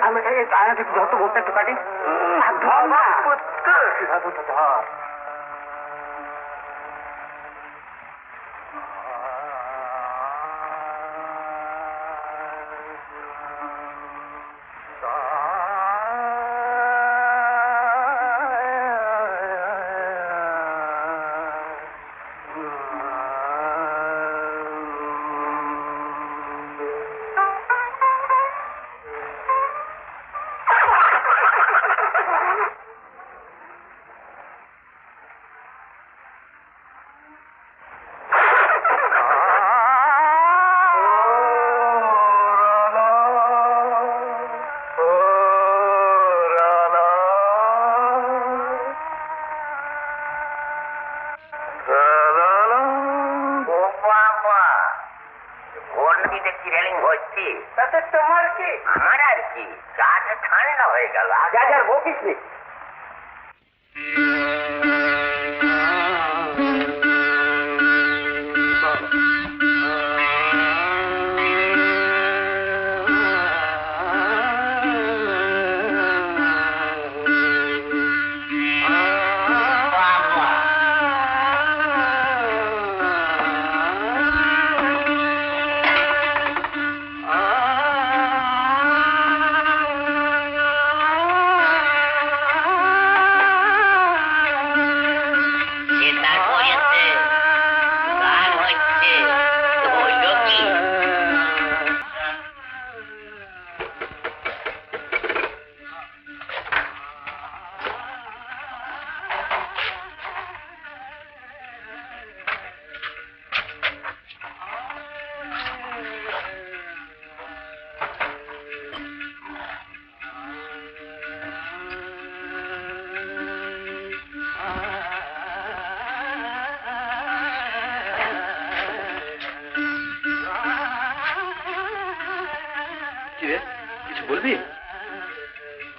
আমি একটু ধর তো, বোধটা একটু কাটি। ধর না, ধর। তোমার কি? আমার আর কি, গাটা ঠান্ডা হয়ে গেল। যা বকিস নি।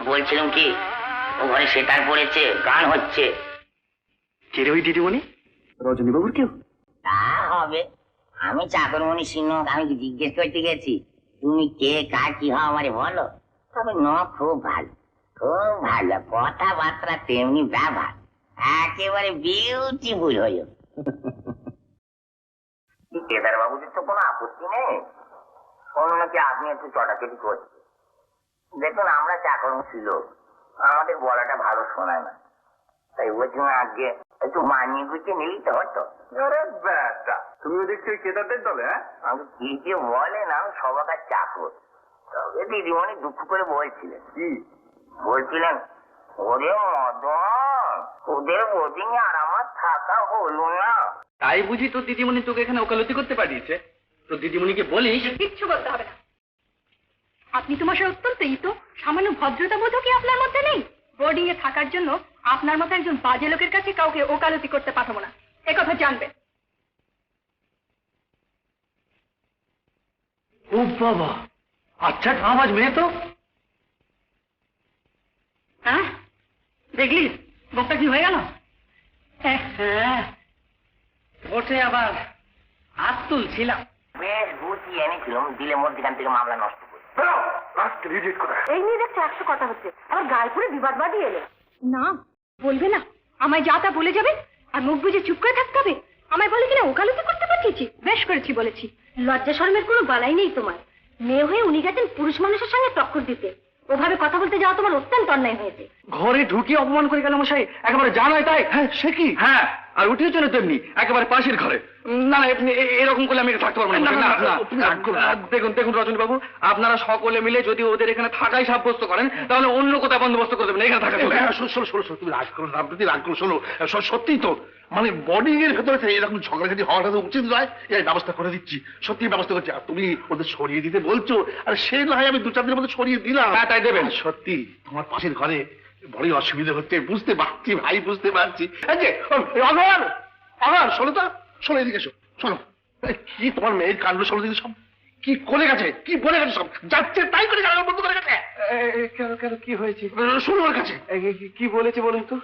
বলছিলাম কি, ওখানে সেতার পড়েছে, গান হচ্ছে। কে রে ওই দিদিমণি? রজনীবাবুর কেউ? তা হবে, আমি চাকরমণি সিংহ, আমি জিজ্ঞেস করতে গেছি তুমি কে, কার, কি হও আমারে বলো। তবে খুব ভালো, খুব ভালো কথাবার্তা, তেমনি ব্যবহার, একেবারে বিউটিফুল হইল। কেদার বাবুদের তো কোনো আপত্তি নেই, অন্যকে আপনি একটু চটাচটি করছে। দেখুন, আমরা চাকরমণি ছিল, আমাদের বলাটা ভালো শোনায় না, তাই ওর জন্য আজকে একটু মানিয়ে গুছিয়ে নিলেই তো হতো। তুমি দেখছি ওই কেদারদের দলে? আমি কি যে বলেন, আমি সবাকার চাকর। তবে দিদিমণি দুঃখ করে বলছিলেন। কি বলছিলেন? ওরে মদন, ওদের বোর্ডিং এ আর আমার থাকা হলো না। তাই বুঝি তো দিদিমণি তোকে এখানে ওকালতি করতে পাঠিয়েছে? তো দিদিমণিকে বলিস। কিচ্ছু বলতে হবে না। আপনি তোমার সাথে অত্যন্ত তো সামান্য ভদ্রতা বোধ কি আপনার মধ্যে নেই? বোর্ডিং এ থাকার জন্য আপনার মতো একজন বাজে লোকের কাছে কাউকে ওকালতি করতে পাঠাবো না, একথা জানবেন। ও বাবা, আচ্ছা কামাজ মেয়ে তো। হ্যাঁ দেখলি লোকটা কি হয়ে গেল? হ্যাঁ ওঠে আবার হাত তুলছিলাম। বেশ গুছিয়ে এনেছিলাম, দিলে মধ্যখান থেকে মামলা নষ্ট করে। এই নিয়ে দেখছো 100 কথা হচ্ছে, আবার গায়ে পড়ে বিবাদ বাঁধিয়ে এলে। না বলবে না, আমায় যা তা বলে যাবে আর মুখ বুঝে চুপ করে থাকতে হবে। আমায় বলে কিনা ওকালতি করতে পাঠিয়েছি। বেশ করেছি বলেছি। লজ্জা শরমের কোনো বালাই নেই তোমার। মেয়ে হয়ে উনি গেছেন পুরুষ মানুষের সঙ্গে টক্কর দিতে, ওভাবে কথা বলতে যাওয়া তোমার অত্যন্ত অন্যায় হয়েছে। ঘরে ঢুকিয়ে অপমান করে গেল মশাই, একেবারে জানাই তাই। হ্যাঁ সে কি? হ্যাঁ, আর উঠিয়েছে না তেমনি একেবারে পাশের ঘরে। না না, এরকম করলে আমি থাকতে পারবো না। দেখুন দেখুন রজনী বাবু, আপনারা সকলে মিলে যদি ওদের এখানে থাকাই সাব্যস্ত করেন, তাহলে অন্য কোথায় বন্দোবস্ত করে দেবেন, এখানে থাকা চলবে। শোনো তুমি রাগ করো না, আপনি রাগ করো। শোনো, সত্যিই তো মানে বোর্ডিং এর ভেতরে এরকম ঝগড়াঝাটি হওয়াটা তো উচিত নয়। এই ব্যবস্থা করে দিচ্ছি, সত্যি ব্যবস্থা করছি। আর তুমি ওদের সরিয়ে দিতে বলছো, আর সে না হয় আমি 2-4 দিনের মধ্যে সরিয়ে দিলাম। হ্যাঁ তাই দেবেন। সত্যি তোমার পাশের ঘরে বড়ই অসুবিধা হচ্ছে, বুঝতে পারছি ভাই, বুঝতে পারছি। এই যে অগর, শোনো তো, শোনো এদিকে এসো, শোনো। কি তোমার মেয়ের কাণ্ড, শোনো দিকে সব কি করে গেছে, কি বলে গেছে, সব যাচ্ছে তাই করে গালাগাল বন্ধ করে গেছে। কেন কেন কি হয়েছে? শোনো ওর কাছে কি বলেছে বলুন তো।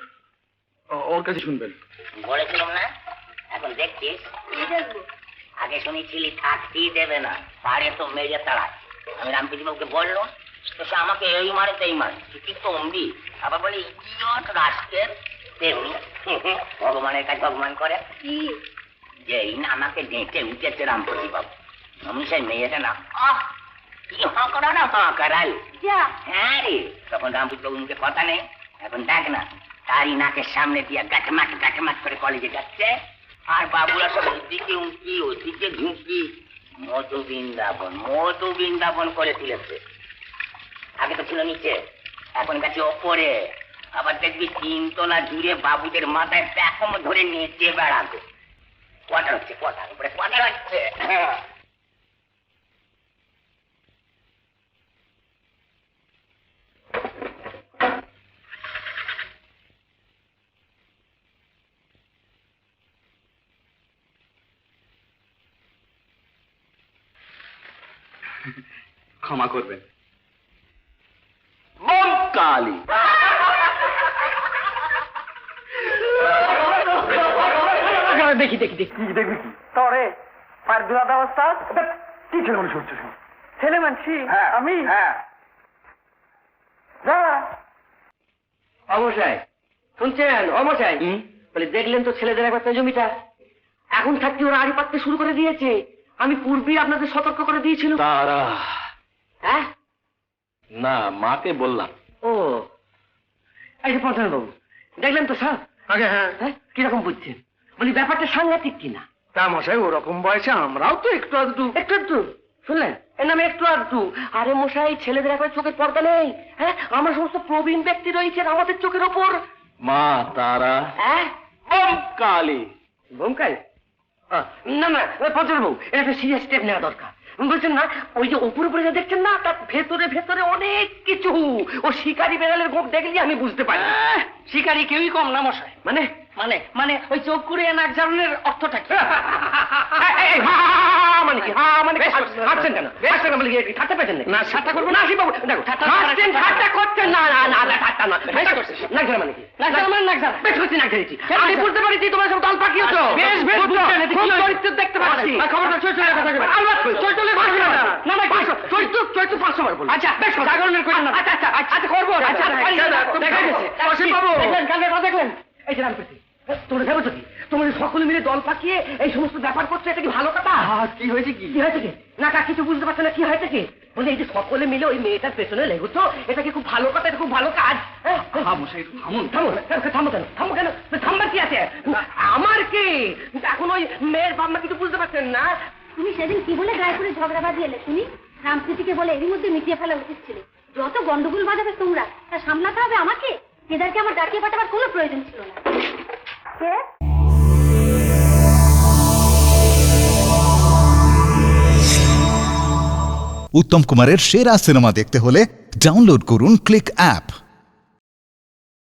ওর কাছে শুনবেন। বলেছিলাম না, এখন দেখছিস। আগে শুনেছিলি থাকতেই দেবে না, পারে তো মেরে তাড়ায়। আমি রামকৃষ্ণবাবুকে বললাম, তো সে আমাকে এই মারে তেই মারে, তুই কি তম্বি, আবার বলে ইডিয়ট রাষ্ট্রের তেমনি। ভগবানের কাছে ভগবান করে কি যেই না আমাকে ডেকে উঠেছে রামপতি বাবু, আমি সেই মেয়েটা না কি হাঁ করা না হাঁ করাল। যা হ্যাঁ রে, তখন রামপতি বাবুর মুখে কথা নেই, এখন দেখ না তারই নাকের সামনে দিয়ে গাটমাট করে কলেজে যাচ্ছে, আর বাবুরা সব ওদিকে উঁকি ওদিকে ঝুঁকি, মধু বৃন্দাবন করে তুলেছে। আগে তো ছিল নিচে, এখন গেছে ওপরে, আবার দেখবি 3 তলা জুড়ে বাবুদের মাথায় প্যাকম ধরে নেচে বেড়াবে। কোয়ার্টার হচ্ছে, উপরে কোয়ার্টার হচ্ছে। ক্ষমা করবেন। কালী দেখি দেখবি কি তরে পার দুরাদ অবস্থা কি ছেলে মানুষ হচ্ছে, ছেলে মানছি আমি। হ্যাঁ অমশাই শুনছেন? অমশাই বলে দেখলেন তো ছেলেদের একবার জমিটা, এখন থাকতে ওরা আড়ি পাততে শুরু করে দিয়েছে। আমি পূর্বেই আপনাদের সতর্ক করে দিয়েছিল। তারা হ্যাঁ না, মাকে বললাম। ও এই যে পঞ্চানন বাবু, দেখলেন তো সব? আগে হ্যাঁ, কিরকম বুঝছেন? বলি ব্যাপারটা সাংঘাতিক কিনা। তা মশাই ওরকম বয়সে আমরাও তো একটু আধটু একটু শুনলেন? এর নামে একটু আধটু। আরে মশাই, ছেলেদের একবার চোখের পর্দা নেই। হ্যাঁ, আমার সমস্ত প্রবীণ ব্যক্তি রয়েছেন আমাদের চোখের ওপর। মা তারা হ্যাঁ কালী বোমকাই না না পঞ্চানন বাবু, এটা একটা সিরিয়াস স্টেপ নেওয়া দরকার। বলছেন না, ওই যে উপরে উপরে যা দেখছেন না, তার ভেতরে ভেতরে অনেক কিছু। ও শিকারি বেড়ালের গোপ দেখলে আমি বুঝতে পারি। শিকারি কেউই কম না মশাই। মানে মানে মানে ওই চোখ কুড়িয়ে নাক জানানোর অর্থটা কি? মানে কি? মানে হাসছেন কেন? হাসছেন বলে কি ঠাট্টা পেয়েছেন না? ঠাট্টা করবো না বাবু, দেখো ঠাট্টা করছেন না। না ঠাট্টা না, নাক জানা মানে কি? নাক জানা মানে নাক জানা। বেশ হচ্ছে নাক ঝাড়িয়েছি, আমি বুঝতে পারছি তোমার সব দল পাকিয়েছ। বেশ বেশ খুব চরিত্র দেখতে পাচ্ছি। খবরটা চৈচলের কথা বলবেন। চৈচলের কথা বলবেন না। না চৈত্র 500 বার বলবো। আচ্ছা বেশ, জাগরণের করেন না। আচ্ছা করবো। দেখা গেছে অসীম বাবু, দেখলেন কালকে দেখলেন? এই যে রামপতি, তোমরা ভেবেছো কি তোমরা সকলে মিলে দল পাকিয়ে এই সমস্ত ব্যাপার করছো? এটা কি ভালো কথা? কি হয়েছে কি হয়েছে কি না, তা কিছু বুঝতে পারছো না কি হয়েছে কি? বলে এই যে সকলে মিলে ওই মেয়েটার পেছনে লেগেছো, এটা কি খুব ভালো কথা? এটা খুব ভালো কাজ। থামো কেন? থামবার কি আছে? আমার কি এখন ওই মেয়ের বাবা কিছু বুঝতে পারছেন না? তুমি সেদিন কি বলে গায়ে করে ঝগড়া বাঁধিয়ে এলে শুনি? রামপ্রীতিকে বলে এরই মধ্যে মিটিয়ে ফেলা উচিত ছিল। যত গন্ডগোল বাজাবে তোমরা, তা সামলাতে হবে আমাকে। এদেরকে আমার ডাকিয়ে পাঠাবার কোনো প্রয়োজন ছিল না। কে? উত্তম কুমারের সেরা সিনেমা দেখতে হলে ডাউনলোড করুন ক্লিক অ্যাপ।